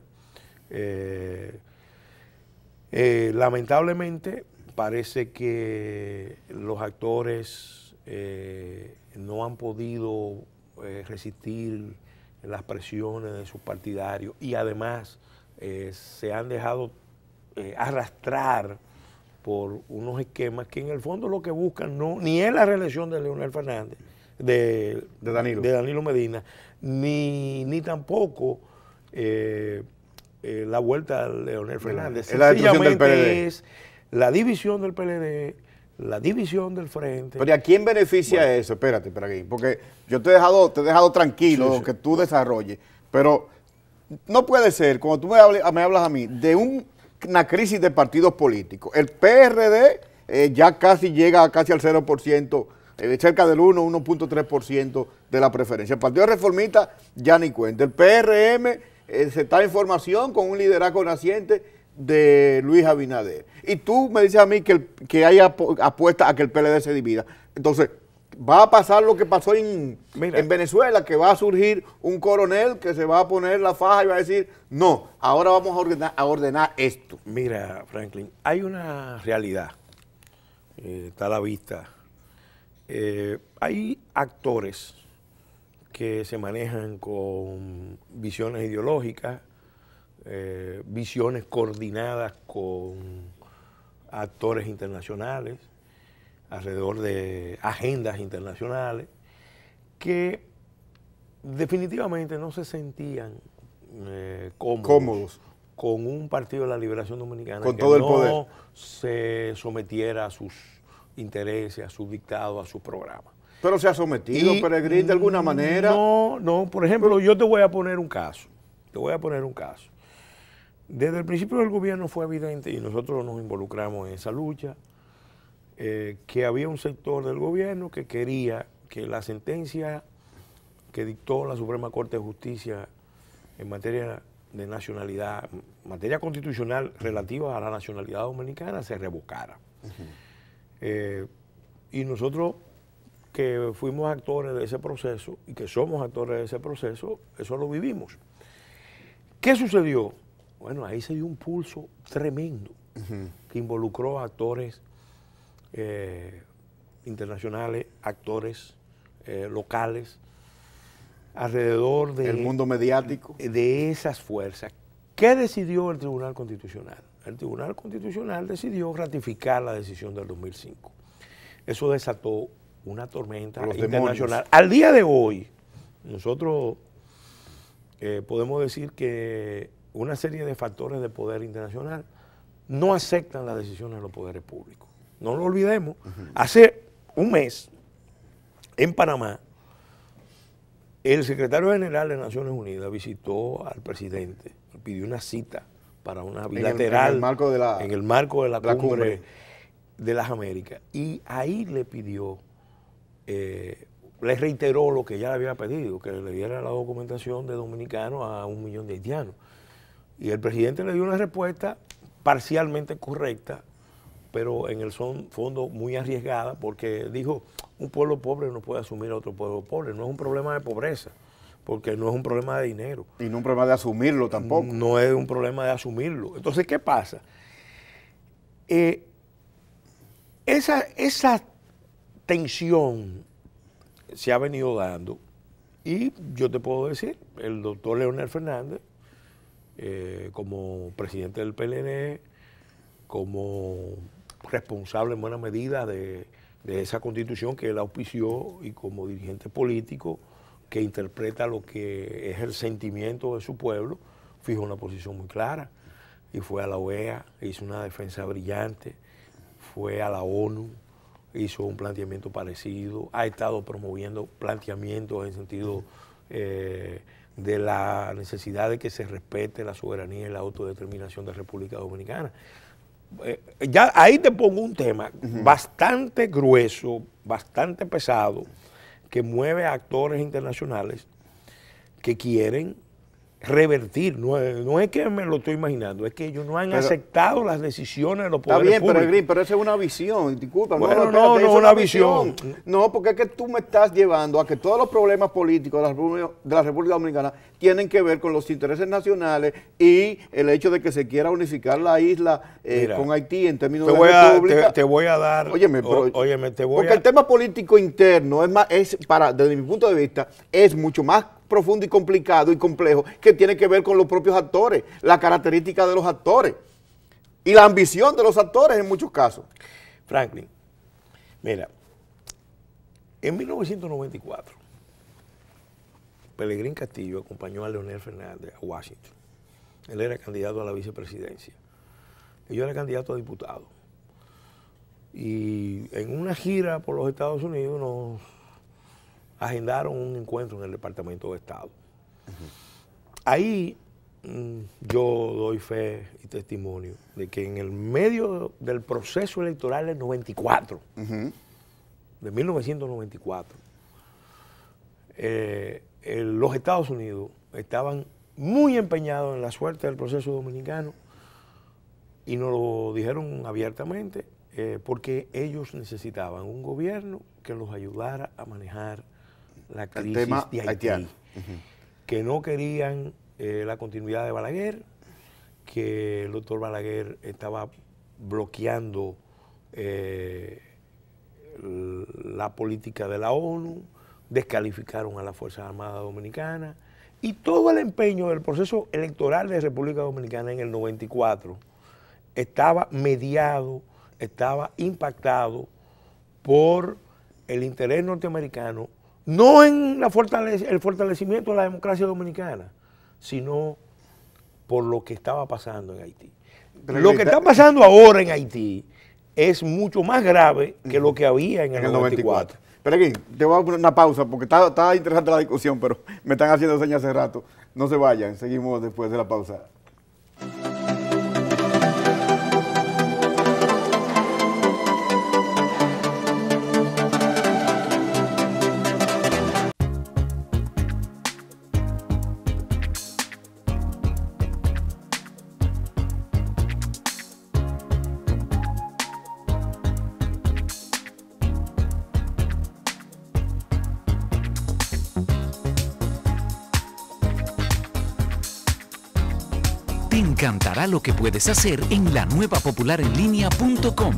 Lamentablemente parece que los actores no han podido resistir las presiones de sus partidarios y además se han dejado arrastrar por unos esquemas que en el fondo lo que buscan ni es la reelección de Leonel Fernández, de Danilo Medina, ni tampoco la vuelta de Leonel Fernández. Es la destrucción del PLD. Es la división del PLD, la división del Frente. Pero ¿y a quién beneficia eso? Espérate, porque yo te he dejado tranquilo que tú desarrolles, pero no puede ser, cuando tú me hablas a mí de una crisis de partidos políticos, el PRD ya casi llega al 0%, cerca del 1.3% de la preferencia. El Partido Reformista ya ni cuenta. El PRM se está en formación con un liderazgo naciente de Luis Abinader. Y tú me dices a mí que hay apuesta a que el PLD se divida. Entonces, va a pasar lo que pasó en Venezuela, que va a surgir un coronel que se va a poner la faja y va a decir, no, ahora vamos a ordenar esto. Mira, Franklin, hay una realidad, está a la vista. Hay actores que se manejan con visiones ideológicas, visiones coordinadas con actores internacionales, alrededor de agendas internacionales, que definitivamente no se sentían cómodos con un Partido de la Liberación Dominicana con que todo el poder, no se sometiera a sus intereses, a sus dictados, a sus programas. Pero se ha sometido, Peregrín, de alguna manera. No, por ejemplo, yo te voy a poner un caso. Desde el principio del gobierno fue evidente, y nosotros nos involucramos en esa lucha, que había un sector del gobierno que quería que la sentencia que dictó la Suprema Corte de Justicia en materia de nacionalidad, materia constitucional relativa a la nacionalidad dominicana, se revocara. Y nosotros, que fuimos actores de ese proceso y que somos actores de ese proceso, eso lo vivimos. ¿Qué sucedió? Bueno, ahí se dio un pulso tremendo que involucró a actores internacionales, actores locales, alrededor del mundo mediático. De esas fuerzas. ¿Qué decidió el Tribunal Constitucional? El Tribunal Constitucional decidió ratificar la decisión del 2005. Eso desató una tormenta internacional. Al día de hoy, nosotros podemos decir que una serie de factores de poder internacional no aceptan las decisiones de los poderes públicos. No lo olvidemos. Hace un mes, en Panamá, el secretario general de Naciones Unidas visitó al presidente, pidió una cita para una bilateral en el marco de la cumbre de las Américas, y ahí le pidió, le reiteró lo que ya le había pedido, que le diera la documentación de dominicanos a 1 millón de haitianos. Y el presidente le dio una respuesta parcialmente correcta, pero en el fondo muy arriesgada, porque dijo, un pueblo pobre no puede asumir a otro pueblo pobre. No es un problema de pobreza, porque no es un problema de dinero. Y no es un problema de asumirlo tampoco. No es un problema de asumirlo. Entonces, ¿qué pasa? Esa tensión se ha venido dando, y yo te puedo decir, el doctor Leonel Fernández, como presidente del PLN, como responsable en buena medida de esa constitución que él auspició, y como dirigente político que interpreta lo que es el sentimiento de su pueblo, fijó una posición muy clara y fue a la OEA, hizo una defensa brillante, fue a la ONU, hizo un planteamiento parecido, ha estado promoviendo planteamientos en sentido de la necesidad de que se respete la soberanía y la autodeterminación de la República Dominicana. Ya ahí te pongo un tema bastante grueso, bastante pesado, que mueve a actores internacionales que quieren revertir. No es que me lo estoy imaginando, es que ellos no han aceptado las decisiones de los poderes públicos. Está bien, pero esa es una visión, disculpa. Bueno, no es una visión. No, porque es que tú me estás llevando a que todos los problemas políticos de la República Dominicana tienen que ver con los intereses nacionales y el hecho de que se quiera unificar la isla con Haití en términos de república. Te voy a dar... Porque el tema político interno desde mi punto de vista, es mucho más profundo y complicado y complejo, que tiene que ver con los propios actores, la característica de los actores y la ambición de los actores en muchos casos. Franklin, mira, en 1994, Pelegrín Castillo acompañó a Leonel Fernández a Washington. Él era candidato a la vicepresidencia y yo era candidato a diputado. Y en una gira por los Estados Unidos nos agendaron un encuentro en el Departamento de Estado. Ahí yo doy fe y testimonio de que en el medio del proceso electoral del 94, de 1994, los Estados Unidos estaban muy empeñados en la suerte del proceso dominicano, y nos lo dijeron abiertamente, porque ellos necesitaban un gobierno que los ayudara a manejar la crisis de Haití, que no querían la continuidad de Balaguer, que el doctor Balaguer estaba bloqueando la política de la ONU, descalificaron a las Fuerzas Armadas Dominicanas, y todo el empeño del proceso electoral de República Dominicana en el 94 estaba mediado, estaba impactado por el interés norteamericano, no en el fortalecimiento de la democracia dominicana, sino por lo que estaba pasando en Haití. Lo que está pasando ahora en Haití es mucho más grave que lo que había en el 94. Pero aquí, te voy a poner una pausa porque está interesante la discusión, pero me están haciendo señas hace rato. No se vayan, seguimos después de la pausa. Te encantará lo que puedes hacer en la nueva popularenlinea.com.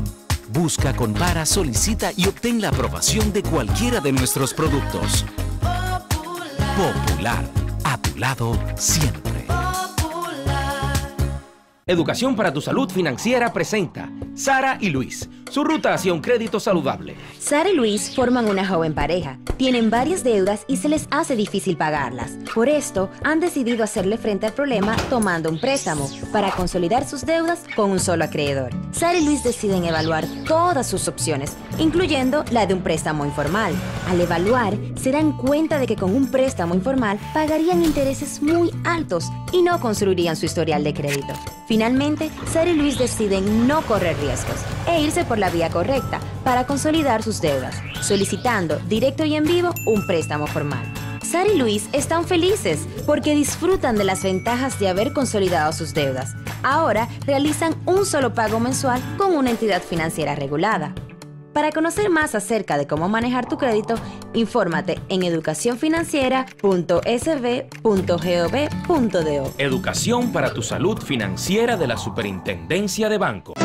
Busca, compara, solicita y obtén la aprobación de cualquiera de nuestros productos. Popular, a tu lado siempre. Educación para tu Salud Financiera presenta Sara y Luis, su ruta hacia un crédito saludable. Sara y Luis forman una joven pareja. Tienen varias deudas y se les hace difícil pagarlas. Por esto, han decidido hacerle frente al problema tomando un préstamo para consolidar sus deudas con un solo acreedor. Sara y Luis deciden evaluar todas sus opciones, incluyendo la de un préstamo informal. Al evaluar, se dan cuenta de que con un préstamo informal pagarían intereses muy altos y no construirían su historial de crédito. Finalmente, Sara y Luis deciden no correr riesgos e irse por la vía correcta para consolidar sus deudas, solicitando directo y en vivo un préstamo formal. Sara y Luis están felices porque disfrutan de las ventajas de haber consolidado sus deudas. Ahora realizan un solo pago mensual con una entidad financiera regulada. Para conocer más acerca de cómo manejar tu crédito, infórmate en educacionfinanciera.sb.gov.do. Educación para tu Salud Financiera de la Superintendencia de Banco.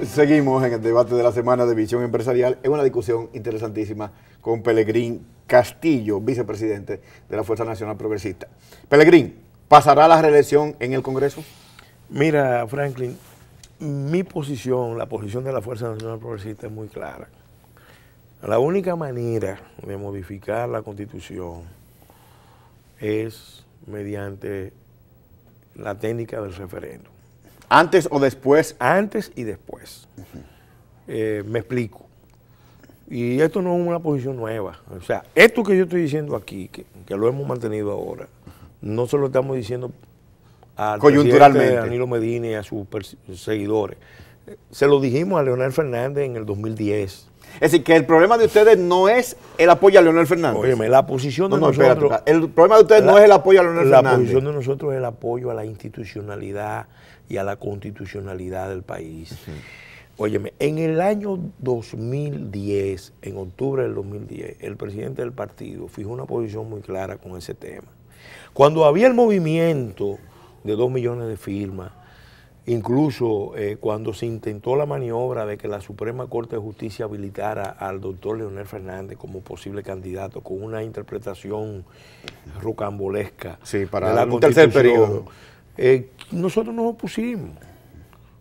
Seguimos en el debate de la semana de Visión Empresarial en una discusión interesantísima con Pelegrín Castillo, vicepresidente de la Fuerza Nacional Progresista. Pelegrín, ¿pasará la reelección en el Congreso? Mira, Franklin, mi posición, la posición de la Fuerza Nacional Progresista es muy clara. La única manera de modificar la Constitución es mediante la técnica del referéndum. ¿Antes o después? Antes y después. Me explico. Y esto no es una posición nueva. O sea, esto que yo estoy diciendo aquí, que lo hemos mantenido ahora, no se lo estamos diciendo al coyunturalmente presidente Danilo Medina y a sus seguidores. Se lo dijimos a Leonel Fernández en el 2010. Es decir, que el problema de ustedes no es el apoyo a Leonel Fernández. Óyeme, la posición de nosotros... Espérate, el problema de ustedes no es el apoyo a Leonel Fernández. La posición de nosotros es el apoyo a la institucionalidad y a la constitucionalidad del país. Óyeme, en el año 2010, en octubre del 2010, el presidente del partido fijó una posición muy clara con ese tema. Cuando había el movimiento de 2 millones de firmas, incluso cuando se intentó la maniobra de que la Suprema Corte de Justicia habilitara al doctor Leonel Fernández como posible candidato con una interpretación rocambolesca para de la un tercer periodo, nosotros nos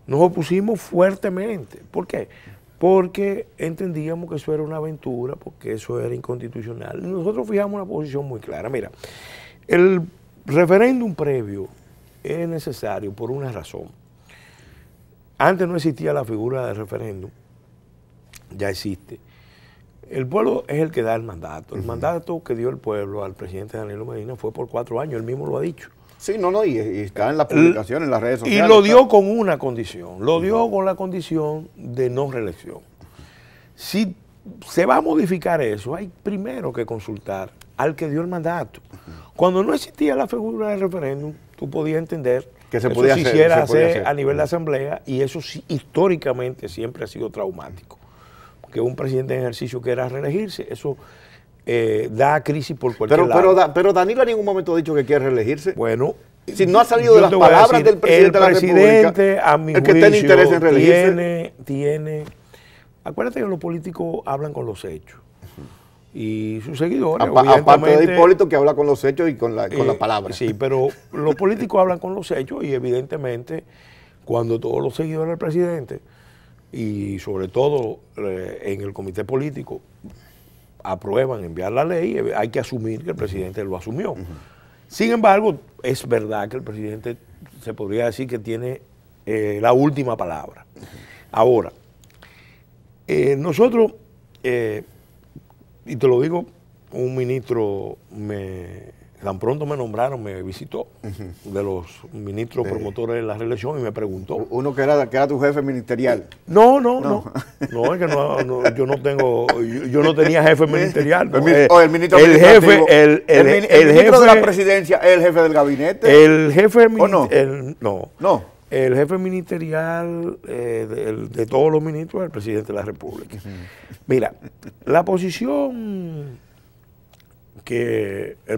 opusimos fuertemente. ¿Por qué? Porque entendíamos que eso era una aventura, porque eso era inconstitucional. Y nosotros fijamos una posición muy clara. Mira, el referéndum previo es necesario por una razón. Antes no existía la figura del referéndum, ya existe. El pueblo es el que da el mandato. El mandato que dio el pueblo al presidente Danilo Medina fue por 4 años, él mismo lo ha dicho. Sí, y está en la publicación, en las redes sociales. Y lo dio con una condición, lo dio con la condición de no reelección. Si se va a modificar eso, hay primero que consultar al que dio el mandato. Cuando no existía la figura del referéndum, tú podías entender que se podía hacer a nivel de asamblea, y eso sí, históricamente siempre ha sido traumático. Porque un presidente en ejercicio quiera reelegirse, eso da crisis por cualquier lado. Pero Danilo en ningún momento ha dicho que quiere reelegirse. Bueno, si no ha salido de las palabras del presidente de la República, a mi el que tiene interés en reelegirse. Acuérdate que los políticos hablan con los hechos. Y sus seguidores, aparte de Hipólito, que habla con los hechos y con la palabra. Sí, pero los políticos hablan con los hechos, y evidentemente cuando todos los seguidores del presidente, y sobre todo en el comité político, aprueban enviar la ley, hay que asumir que el presidente lo asumió. Sin embargo, es verdad que el presidente se podría decir que tiene la última palabra. Ahora, nosotros, y te lo digo, un ministro, tan pronto me nombraron, me visitó, de los ministros promotores de la reelección, y me preguntó. Uno que era tu jefe ministerial. No, es que yo no tengo, yo no tenía jefe ministerial. El ministro jefe, el ministro de la presidencia es el jefe del gabinete. El jefe ¿O no? No. El jefe ministerial de todos los ministros es el presidente de la República. Mira, la posición que él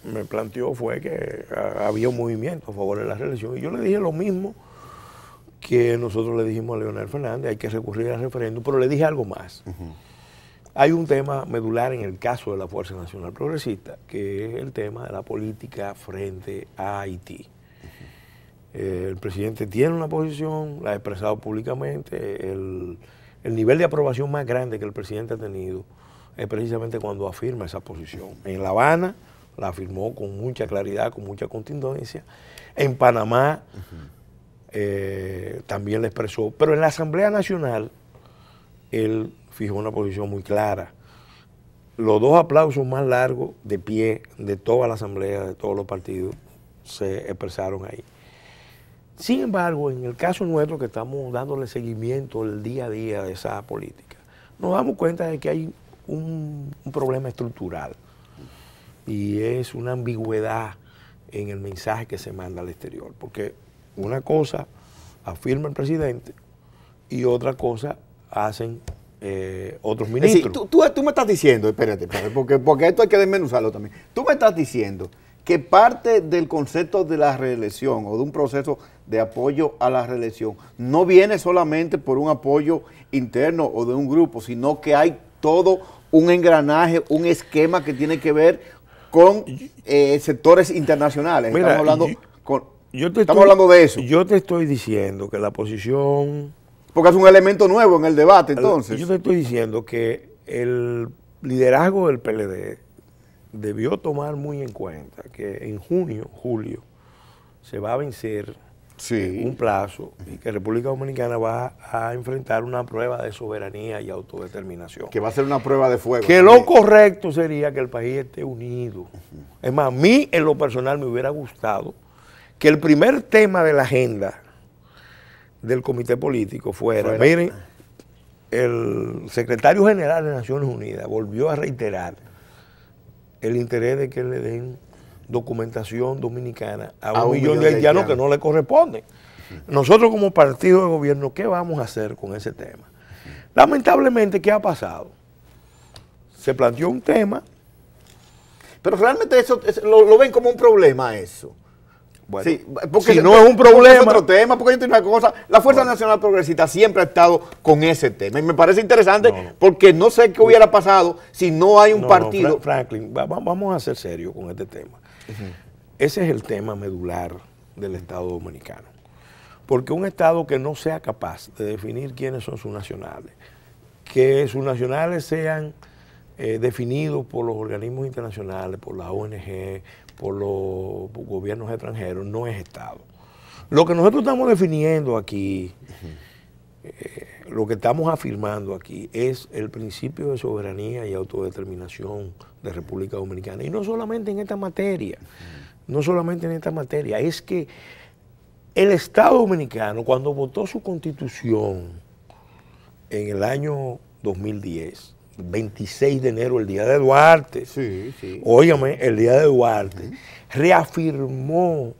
me planteó fue que había un movimiento a favor de la reelección. Y yo le dije lo mismo que nosotros le dijimos a Leonel Fernández, hay que recurrir al referéndum, pero le dije algo más. Hay un tema medular en el caso de la Fuerza Nacional Progresista, que es el tema de la política frente a Haití. El presidente tiene una posición, la ha expresado públicamente. El nivel de aprobación más grande que el presidente ha tenido es precisamente cuando afirma esa posición. En La Habana la afirmó con mucha claridad, con mucha contundencia. En Panamá también la expresó. Pero en la Asamblea Nacional él fijó una posición muy clara. Los dos aplausos más largos de pie de toda la Asamblea, de todos los partidos, se expresaron ahí. Sin embargo, en el caso nuestro, que estamos dándole seguimiento el día a día de esa política, nos damos cuenta de que hay un problema estructural y es una ambigüedad en el mensaje que se manda al exterior. Porque una cosa afirma el presidente y otra cosa hacen otros ministros. Es decir, tú me estás diciendo, espérate, porque esto hay que desmenuzarlo también. Tú me estás diciendo que parte del concepto de la reelección o de un proceso de apoyo a la reelección no viene solamente por un apoyo interno o de un grupo, sino que hay todo un engranaje, un esquema que tiene que ver con sectores internacionales. Mira, estamos hablando de eso. Yo te estoy diciendo que la posición... Porque es un elemento nuevo en el debate, entonces. Yo te estoy diciendo que el liderazgo del PLD debió tomar muy en cuenta que en julio, se va a vencer un plazo y que República Dominicana va a enfrentar una prueba de soberanía y autodeterminación. Que va a ser una prueba de fuego. Que lo correcto sería que el país esté unido. Es más, a mí en lo personal me hubiera gustado que el primer tema de la agenda del comité político fuera, miren, el secretario general de Naciones Unidas volvió a reiterar el interés de que le den documentación dominicana a un millón de haitianos que no le corresponde. Nosotros como partido de gobierno, ¿qué vamos a hacer con ese tema? Lamentablemente, ¿qué ha pasado? Se planteó un tema. Pero realmente eso lo ven como un problema eso. Bueno, sí, porque si no es un problema. Es otro tema, porque yo tengo una cosa, la Fuerza Nacional Progresista siempre ha estado con ese tema. Y me parece interesante porque no sé qué hubiera pasado si no hay un partido. Franklin, vamos a ser serios con este tema. Ese es el tema medular del Estado dominicano. Porque un Estado que no sea capaz de definir quiénes son sus nacionales, que sus nacionales sean definidos por los organismos internacionales, por la ONG, por los gobiernos extranjeros, no es Estado. Lo que nosotros estamos definiendo aquí, lo que estamos afirmando aquí, es el principio de soberanía y autodeterminación de República Dominicana. Y no solamente en esta materia, es que el Estado dominicano, cuando votó su constitución en el año 2010, 26 de enero, el día de Duarte, óigame, el día de Duarte, reafirmó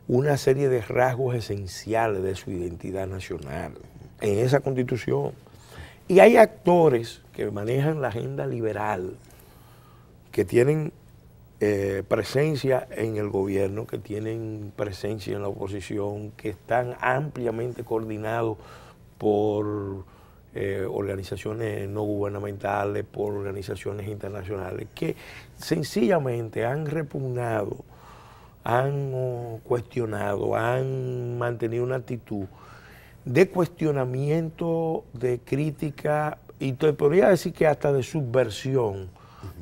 una serie de rasgos esenciales de su identidad nacional en esa constitución. Y hay actores que manejan la agenda liberal, que tienen presencia en el gobierno, que tienen presencia en la oposición, que están ampliamente coordinados por organizaciones no gubernamentales, por organizaciones internacionales, que sencillamente han repugnado, han cuestionado, han mantenido una actitud de cuestionamiento, de crítica, y te podría decir que hasta de subversión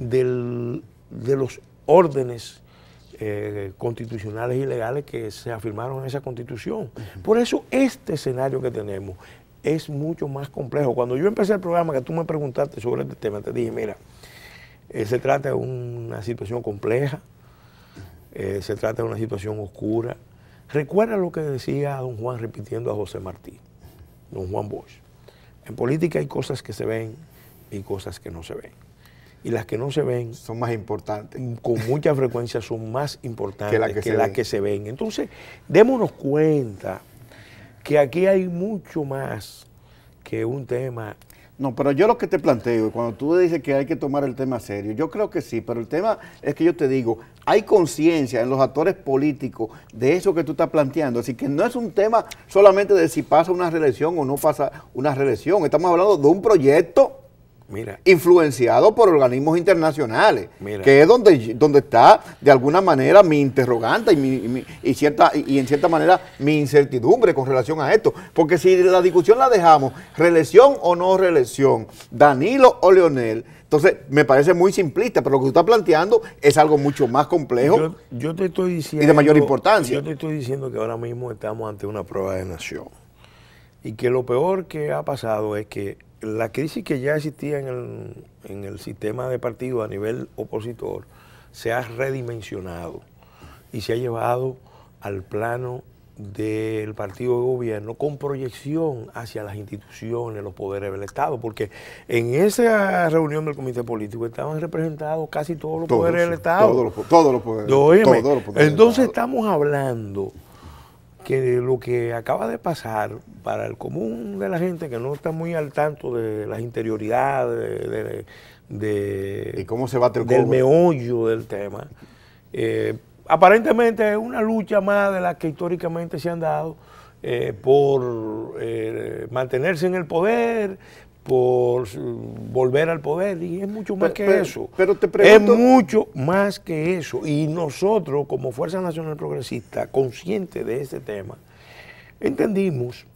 de los órdenes constitucionales y legales que se afirmaron en esa constitución. Por eso este escenario que tenemos es mucho más complejo. Cuando yo empecé el programa, que tú me preguntaste sobre este tema, te dije, mira, se trata de una situación compleja, se trata de una situación oscura. Recuerda lo que decía don Juan repitiendo a José Martí, don Juan Bosch. En política hay cosas que se ven y cosas que no se ven. Y las que no se ven son más importantes. Con mucha frecuencia son más importantes que las que se ven. Entonces, démonos cuenta que aquí hay mucho más que un tema. No, pero yo lo que te planteo, cuando tú dices que hay que tomar el tema serio, yo creo que sí, pero el tema es que yo te digo, hay conciencia en los actores políticos de eso que tú estás planteando, así que no es un tema solamente de si pasa una reelección o no pasa una reelección, estamos hablando de un proyecto influenciado por organismos internacionales, que es donde está de alguna manera mi interrogante y en cierta manera mi incertidumbre con relación a esto, porque si la discusión la dejamos, reelección o no reelección, Danilo o Leonel, entonces me parece muy simplista, pero lo que tú estás planteando es algo mucho más complejo yo te estoy diciendo, y de mayor importancia. Yo te estoy diciendo que ahora mismo estamos ante una prueba de nación y que lo peor que ha pasado es que la crisis que ya existía en el sistema de partido a nivel opositor se ha redimensionado y se ha llevado al plano del partido de gobierno con proyección hacia las instituciones, los poderes del Estado, porque en esa reunión del comité político estaban representados casi todos los poderes del Estado. Todos los poderes. Entonces estamos hablando que lo que acaba de pasar para el común de la gente que no está muy al tanto de las interioridades, ¿y cómo se bate el del cobre? meollo del tema, aparentemente es una lucha más de las que históricamente se han dado por mantenerse en el poder, por volver al poder, y es mucho más que eso. Pero te pregunto, es mucho más que eso, y nosotros como Fuerza Nacional Progresista, conscientes de ese tema, entendimos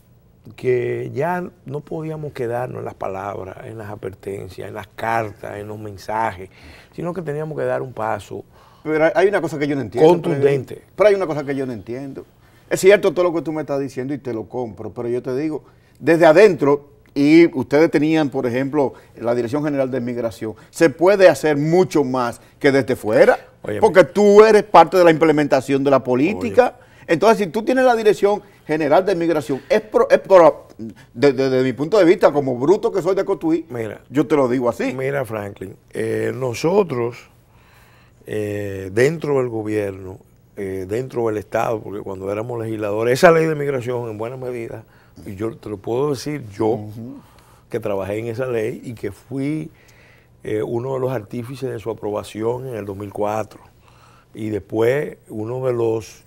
que ya no podíamos quedarnos en las palabras, en las advertencias, en las cartas, en los mensajes, sino que teníamos que dar un paso. Pero hay una cosa que yo no entiendo. Contundente. Pero hay una cosa que yo no entiendo. Es cierto todo lo que tú me estás diciendo y te lo compro, pero yo te digo, desde adentro, y ustedes tenían, por ejemplo, la Dirección General de Migración, se puede hacer mucho más que desde fuera, porque tú eres parte de la implementación de la política. Entonces, si tú tienes la Dirección General de Migración, desde mi punto de vista, como bruto que soy de Cotuí, yo te lo digo así. Mira, Franklin, nosotros, dentro del gobierno, dentro del Estado, porque cuando éramos legisladores, esa ley de migración en buena medida, y yo te lo puedo decir yo, que trabajé en esa ley y que fui uno de los artífices de su aprobación en el 2004, y después uno de los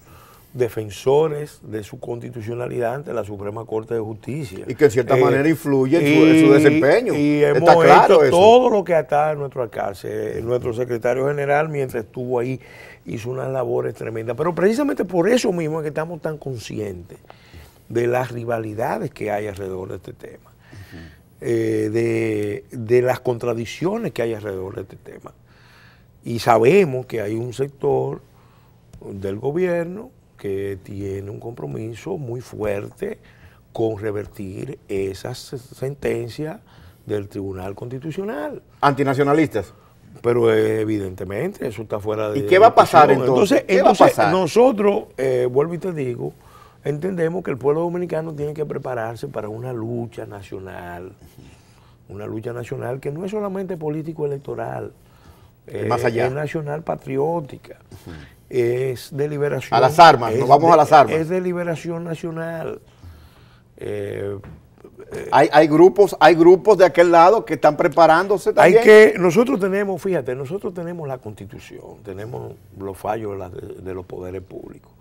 defensores de su constitucionalidad ante la Suprema Corte de Justicia. Y que en cierta manera influye en su desempeño. Y hemos hecho todo lo que está en nuestro alcance. Nuestro secretario general, mientras estuvo ahí, hizo unas labores tremendas. Pero precisamente por eso mismo es que estamos tan conscientes de las rivalidades que hay alrededor de este tema, de las contradicciones que hay alrededor de este tema. Y sabemos que hay un sector del gobierno que tiene un compromiso muy fuerte con revertir esas sentencias del Tribunal Constitucional. ¿Antinacionalistas? Pero evidentemente eso está fuera de... ¿Y qué va a pasar entonces? ¿Qué va a pasar? Nosotros, vuelvo y te digo, entendemos que el pueblo dominicano tiene que prepararse para una lucha nacional que no es solamente político-electoral, más allá. Es nacional patriótica, es de liberación. A las armas, nos vamos a las armas. Es de liberación nacional. Hay grupos de aquel lado que están preparándose también. Nosotros tenemos, fíjate, nosotros tenemos la Constitución, tenemos los fallos de los poderes públicos.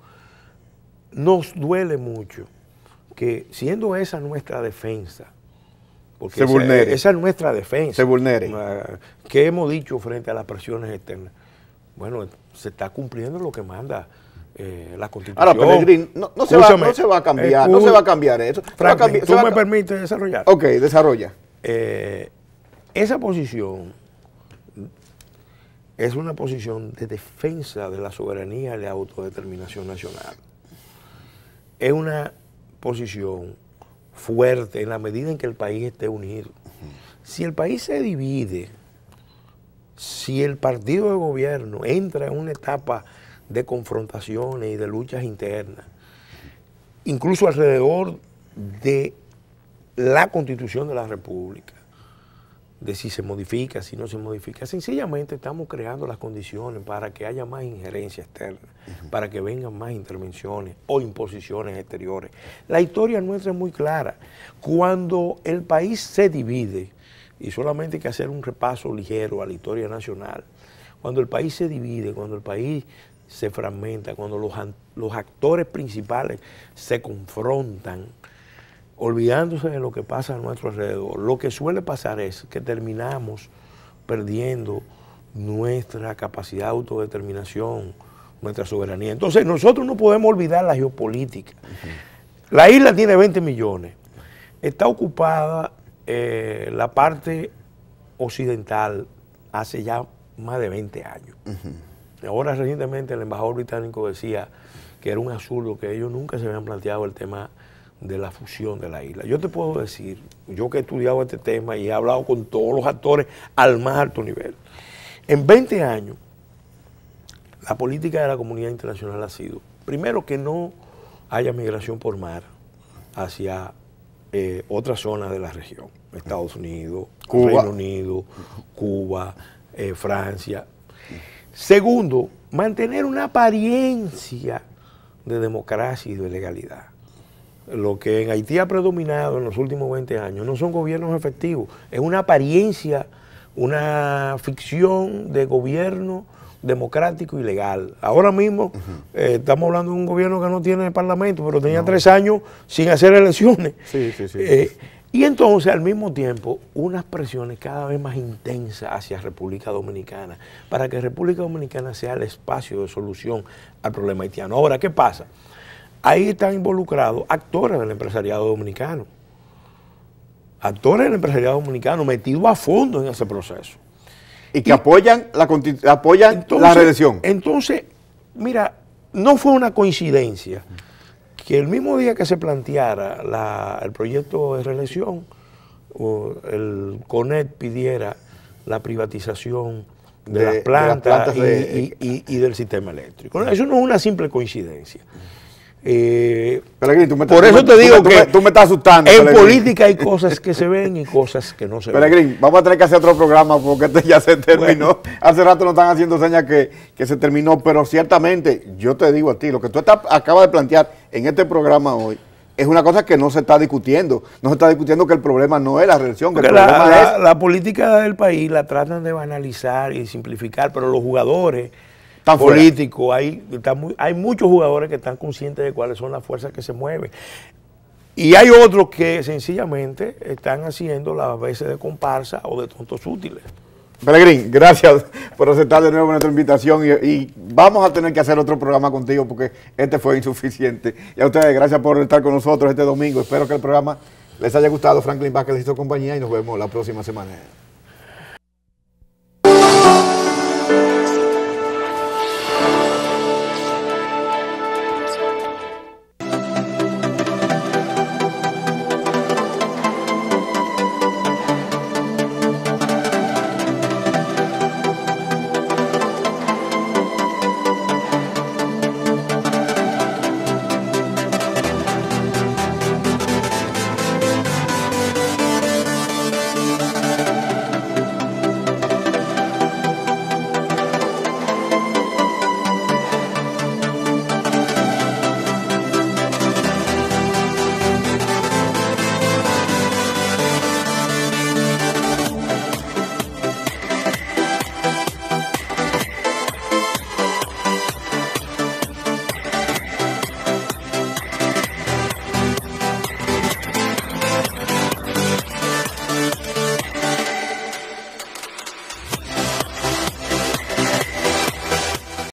Nos duele mucho que, siendo esa nuestra defensa, porque se vulnere. Esa es nuestra defensa, se vulnere. ¿Qué hemos dicho frente a las presiones externas? Bueno, se está cumpliendo lo que manda la Constitución. Ahora, Pelegrín, no se va a cambiar, no se va a cambiar eso. Franklin, ¿tú me permites desarrollar? Ok, desarrolla. Esa posición es una posición de defensa de la soberanía y la autodeterminación nacional. Es una posición fuerte en la medida en que el país esté unido. Si el país se divide, si el partido de gobierno entra en una etapa de confrontaciones y de luchas internas, incluso alrededor de la Constitución de la República, de si se modifica, si no se modifica. Sencillamente estamos creando las condiciones para que haya más injerencia externa, para que vengan más intervenciones o imposiciones exteriores. La historia nuestra es muy clara. Cuando el país se divide, y solamente hay que hacer un repaso ligero a la historia nacional, cuando el país se divide, cuando el país se fragmenta, cuando los actores principales se confrontan, olvidándose de lo que pasa a nuestro alrededor, lo que suele pasar es que terminamos perdiendo nuestra capacidad de autodeterminación, nuestra soberanía. Entonces nosotros no podemos olvidar la geopolítica. La isla tiene 20 millones, está ocupada la parte occidental hace ya más de 20 años. Ahora recientemente el embajador británico decía que era un absurdo, que ellos nunca se habían planteado el tema de la fusión de la isla. Yo te puedo decir, yo que he estudiado este tema y he hablado con todos los actores al más alto nivel, en 20 años la política de la comunidad internacional ha sido, primero, que no haya migración por mar hacia otras zonas de la región, Estados Unidos, Cuba. Reino Unido, Cuba, Francia. Segundo, mantener una apariencia de democracia y de legalidad. Lo que en Haití ha predominado en los últimos 20 años no son gobiernos efectivos, es una apariencia, una ficción de gobierno democrático y legal. Ahora mismo estamos hablando de un gobierno que no tiene parlamento, pero tenía 3 años sin hacer elecciones. Sí. Y entonces, al mismo tiempo, unas presiones cada vez más intensas hacia República Dominicana, para que República Dominicana sea el espacio de solución al problema haitiano. Ahora, ¿qué pasa? Ahí están involucrados actores del empresariado dominicano. Actores del empresariado dominicano metidos a fondo en ese proceso. Y que apoyan la reelección. Entonces, mira, no fue una coincidencia que el mismo día que se planteara el proyecto de reelección, el CONET pidiera la privatización de las plantas y del sistema eléctrico. Eso no es una simple coincidencia. Pelegrín, por eso te digo que tú me estás asustando. En Pelegrín. política hay cosas que se ven y cosas que no se ven. Pelegrín, vamos a tener que hacer otro programa porque este ya se terminó. Bueno. Hace rato nos están haciendo señas que se terminó, pero ciertamente yo te digo a ti, lo que tú acabas de plantear en este programa hoy es una cosa que no se está discutiendo. No se está discutiendo que el problema no es la reelección, que el problema es... La política del país la tratan de banalizar y simplificar, pero los jugadores políticos, hay muchos jugadores que están conscientes de cuáles son las fuerzas que se mueven. Y hay otros que sencillamente están haciendo las veces de comparsa o de tontos útiles. Pelegrín, gracias por aceptar de nuevo nuestra invitación y vamos a tener que hacer otro programa contigo porque este fue insuficiente. Y a ustedes, gracias por estar con nosotros este domingo. Espero que el programa les haya gustado. Franklin Vázquez y su compañía y nos vemos la próxima semana.